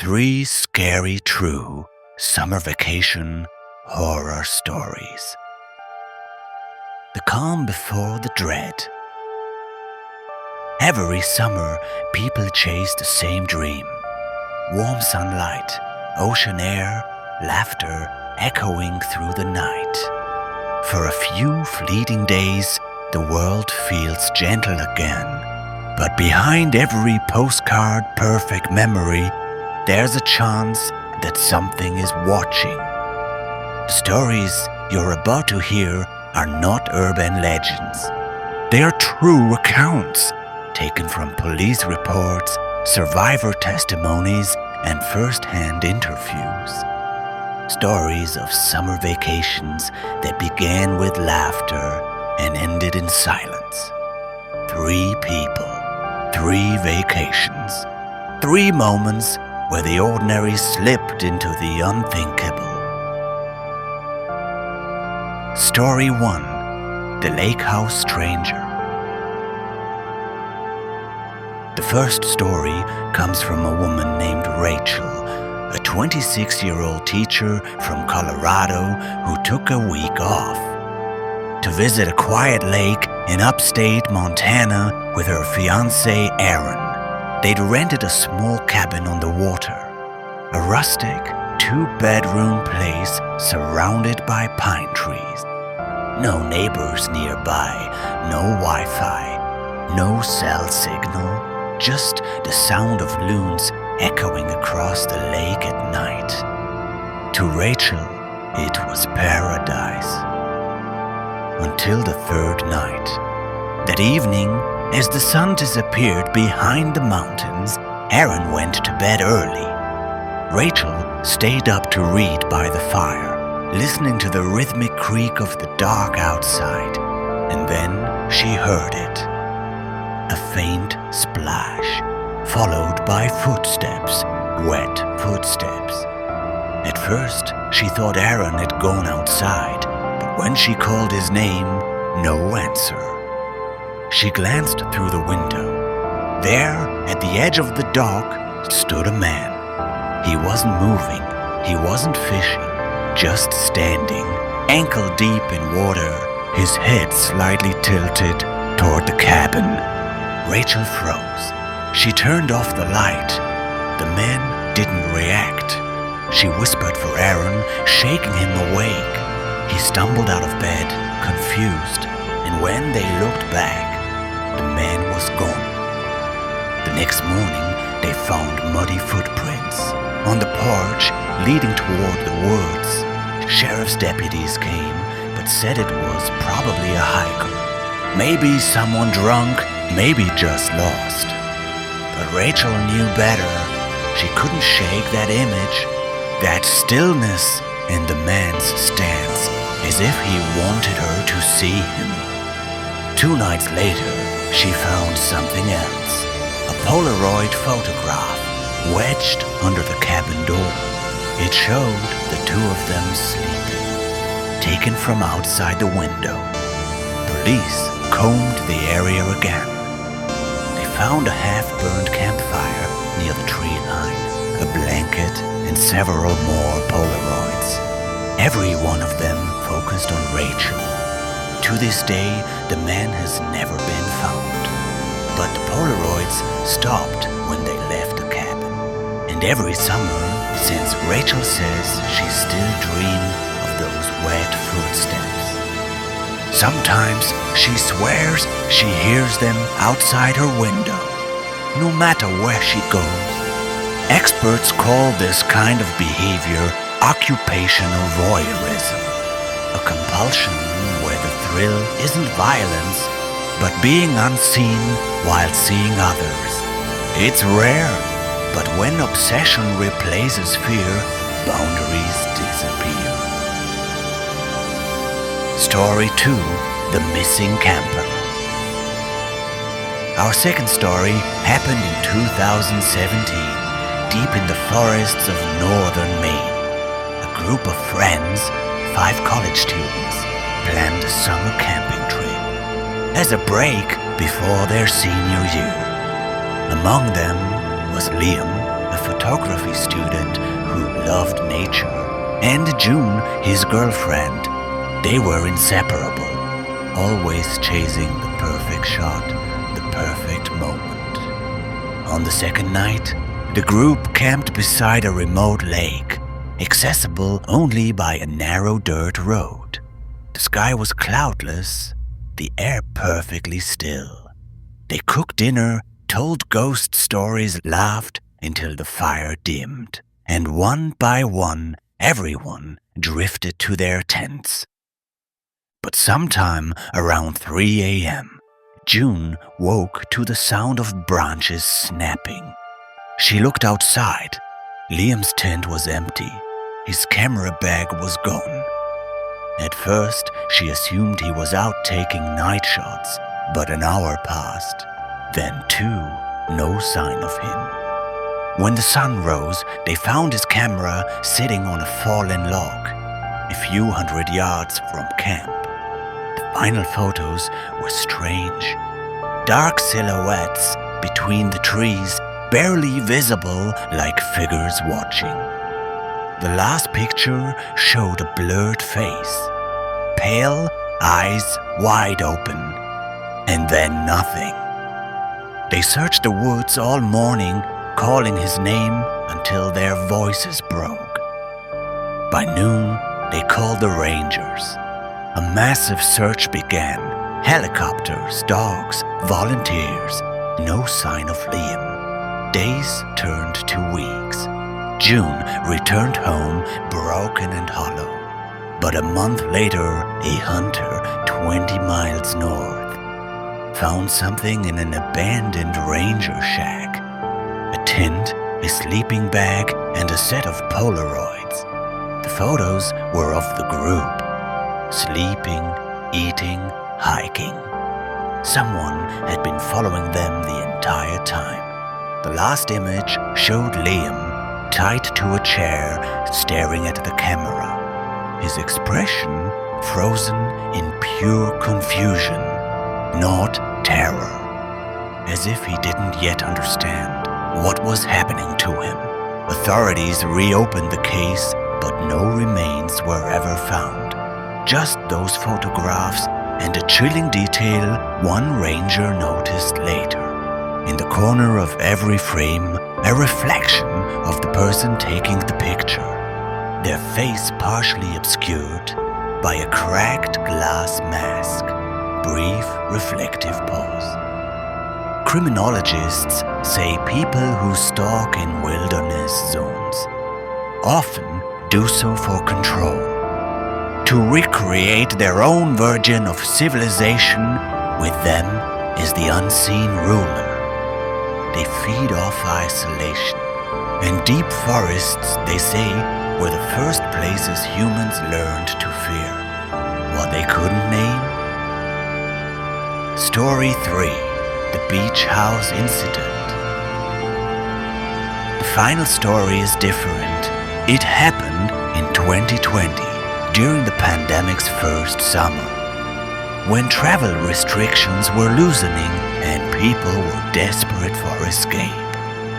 3 scary true summer vacation horror stories. The calm before the dread. Every summer, people chase the same dream. Warm sunlight, ocean air, laughter echoing through the night. For a few fleeting days, the world feels gentle again. But behind every postcard perfect memory, there's a chance that something is watching. The stories you're about to hear are not urban legends. They are true accounts, taken from police reports, survivor testimonies, and first-hand interviews. Stories of summer vacations that began with laughter and ended in silence. 3 people, 3 vacations, 3 moments where the ordinary slipped into the unthinkable. Story 1. The Lake House Stranger. The first story comes from a woman named Rachel, a 26-year-old teacher from Colorado who took a week off to visit a quiet lake in upstate Montana with her fiancé Aaron. They'd rented a small cabin on the water, a rustic 2-bedroom place surrounded by pine trees. No neighbors nearby, no Wi-Fi, no cell signal, just the sound of loons echoing across the lake at night. To Rachel, it was paradise. Until the 3rd night. That evening, as the sun disappeared behind the mountains, Aaron went to bed early. Rachel stayed up to read by the fire, listening to the rhythmic creak of the dark outside, and then she heard it. A faint splash, followed by footsteps, wet footsteps. At first, she thought Aaron had gone outside, but when she called his name, no answer. She glanced through the window. There, at the edge of the dock, stood a man. He wasn't moving, he wasn't fishing, just standing, ankle deep in water, his head slightly tilted toward the cabin. Rachel froze. She turned off the light. The man didn't react. She whispered for Aaron, shaking him awake. He stumbled out of bed, confused, and when they looked back, the man was gone. The next morning, they found muddy footprints on the porch leading toward the woods. Sheriff's deputies came, but said it was probably a hiker. Maybe someone drunk, maybe just lost. But Rachel knew better. She couldn't shake that image, that stillness in the man's stance, as if he wanted her to see him. 2 nights later, she found something else. A Polaroid photograph wedged under the cabin door. It showed the 2 of them sleeping, taken from outside the window. Police combed the area again. They found a half-burned campfire near the tree line, a blanket, and several more Polaroids. Every one of them focused on Rachel. To this day, the man has never been found. But the Polaroids stopped when they left the cabin. And every summer, since Rachel says she still dreams of those wet footsteps. Sometimes she swears she hears them outside her window, no matter where she goes. Experts call this kind of behavior occupational voyeurism, a compulsion where the thrill isn't violence, but being unseen while seeing others. It's rare, but when obsession replaces fear, boundaries disappear. Story 2. The Missing Camper. Our second story happened in 2017, deep in the forests of northern Maine. A group of friends, 5 college students, planned a summer camping trip as a break before their senior year. Among them was Liam, a photographer photography student who loved nature, and June, his girlfriend. They were inseparable, always chasing the perfect shot, the perfect moment. On the second night, the group camped beside a remote lake, accessible only by a narrow dirt road. The sky was cloudless, the air perfectly still. They cooked dinner, told ghost stories, laughed until the fire dimmed, and one by one, everyone drifted to their tents. But sometime around 3 a.m., June woke to the sound of branches snapping. She looked outside. Liam's tent was empty. His camera bag was gone. At first, she assumed he was out taking night shots, but an hour passed. Then 2, no sign of him. When the sun rose, they found his camera sitting on a fallen log, a few hundred yards from camp. The final photos were strange. Dark silhouettes between the trees, barely visible like figures watching. The last picture showed a blurred face, pale, eyes wide open, and then nothing. They searched the woods all morning, calling his name until their voices broke. By noon, they called the rangers. A massive search began. Helicopters, dogs, volunteers. No sign of Liam. Days turned to weeks. June returned home broken and hollow. But a month later, a hunter 20 miles north found something in an abandoned ranger shack. A tent, a sleeping bag, and a set of Polaroids. The photos were of the group. Sleeping, eating, hiking. Someone had been following them the entire time. The last image showed Liam tied to a chair, staring at the camera. His expression frozen in pure confusion, not terror. As if he didn't yet understand what was happening to him. Authorities reopened the case, but no remains were ever found. Just those photographs and a chilling detail one ranger noticed later. In the corner of every frame, a reflection of the person taking the picture, their face partially obscured by a cracked glass mask. Brief, reflective pause. Criminologists say people who stalk in wilderness zones often do so for control, to recreate their own version of civilization. With them is the unseen ruler. They feed off isolation. And deep forests, they say, were the first places humans learned to fear what they couldn't name. Story 3. The Beach House Incident. The final story is different. It happened in 2020. During the pandemic's first summer, when travel restrictions were loosening and people were desperate for escape,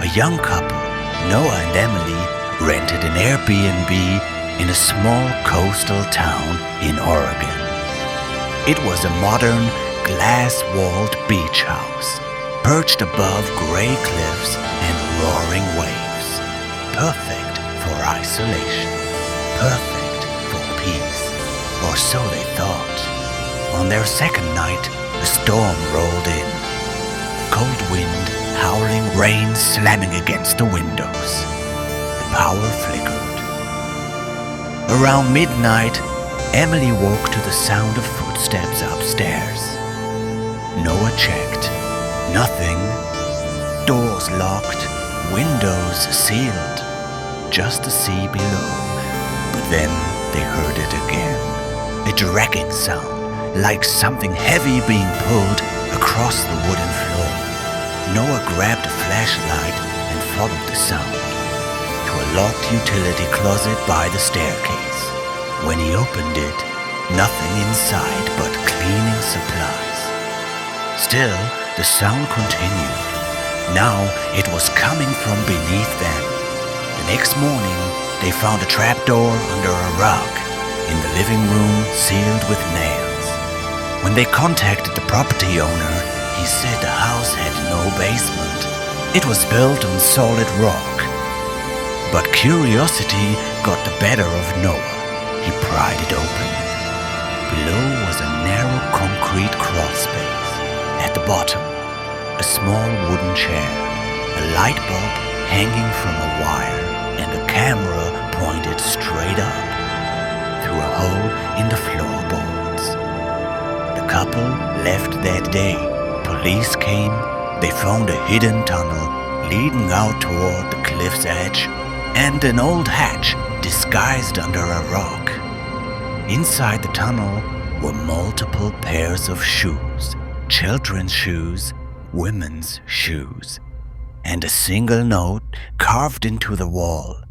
a young couple, Noah and Emily, rented an Airbnb in a small coastal town in Oregon. It was a modern, glass-walled beach house, perched above gray cliffs and roaring waves. Perfect for isolation. Perfect. Peace, or so they thought. On their second night, a storm rolled in. Cold wind, howling rain slamming against the windows. The power flickered. Around midnight, Emily woke to the sound of footsteps upstairs. Noah checked. Nothing. Doors locked, windows sealed. Just the sea below. But then they heard it again. A dragging sound, like something heavy being pulled across the wooden floor. Noah grabbed a flashlight and followed the sound to a locked utility closet by the staircase. When he opened it, nothing inside but cleaning supplies. Still, the sound continued. Now it was coming from beneath them, The next morning, they found a trapdoor under a rug in the living room sealed with nails. When they contacted the property owner, he said the house had no basement. It was built on solid rock. But curiosity got the better of Noah. He pried it open. Below was a narrow concrete crawl space. At the bottom, a small wooden chair, a light bulb hanging from a wire, and a camera pointed straight up through a hole in the floorboards. The couple left that day. Police came. They found a hidden tunnel leading out toward the cliff's edge and an old hatch disguised under a rock. Inside the tunnel were multiple pairs of shoes, children's shoes, women's shoes, and a single note carved into the wall.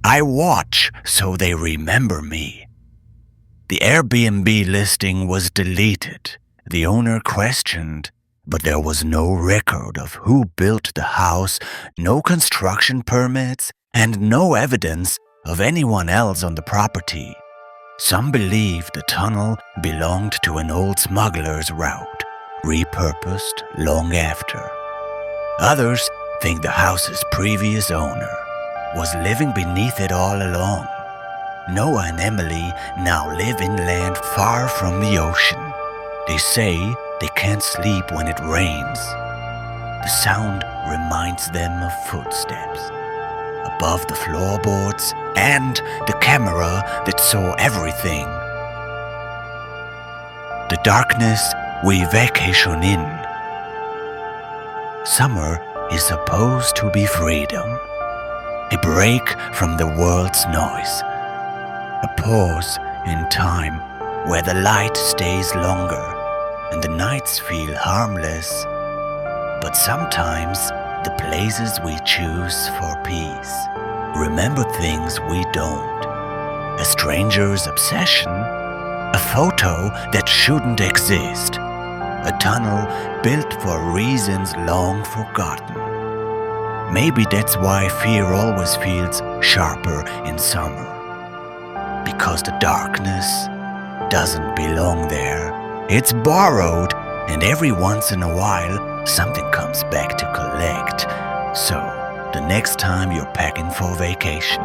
I watch so they remember me. The Airbnb listing was deleted. The owner questioned, but there was no record of who built the house, no construction permits, and no evidence of anyone else on the property. Some believe the tunnel belonged to an old smuggler's route, repurposed long after. Others think the house's previous owner was living beneath it all along. Noah and Emily now live inland far from the ocean. They say they can't sleep when it rains. The sound reminds them of footsteps above the floorboards and the camera that saw everything. The darkness we vacation in. Summer is supposed to be freedom, a break from the world's noise, a pause in time where the light stays longer and the nights feel harmless. But sometimes the places we choose for peace remember things we don't. A stranger's obsession, a photo that shouldn't exist, a tunnel built for reasons long forgotten. Maybe that's why fear always feels sharper in summer. Because the darkness doesn't belong there. It's borrowed, and every once in a while, something comes back to collect. So, the next time you're packing for vacation,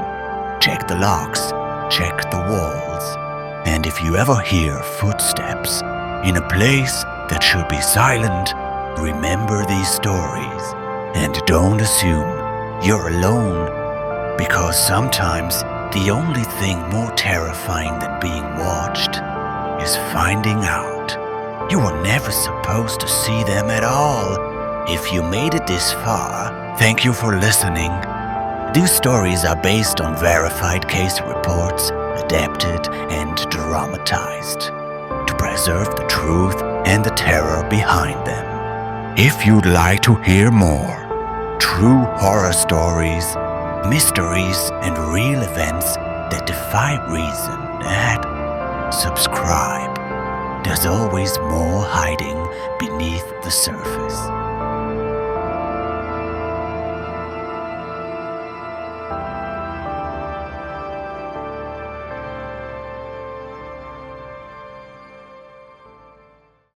check the locks, check the walls. And if you ever hear footsteps in a place that should be silent, remember these stories. And don't assume you're alone, because sometimes the only thing more terrifying than being watched is finding out you were never supposed to see them at all. If you made it this far, thank you for listening. These stories are based on verified case reports, adapted and dramatized to preserve the truth and the terror behind them. If you'd like to hear more true horror stories, mysteries, and real events that defy reason, subscribe. There's always more hiding beneath the surface.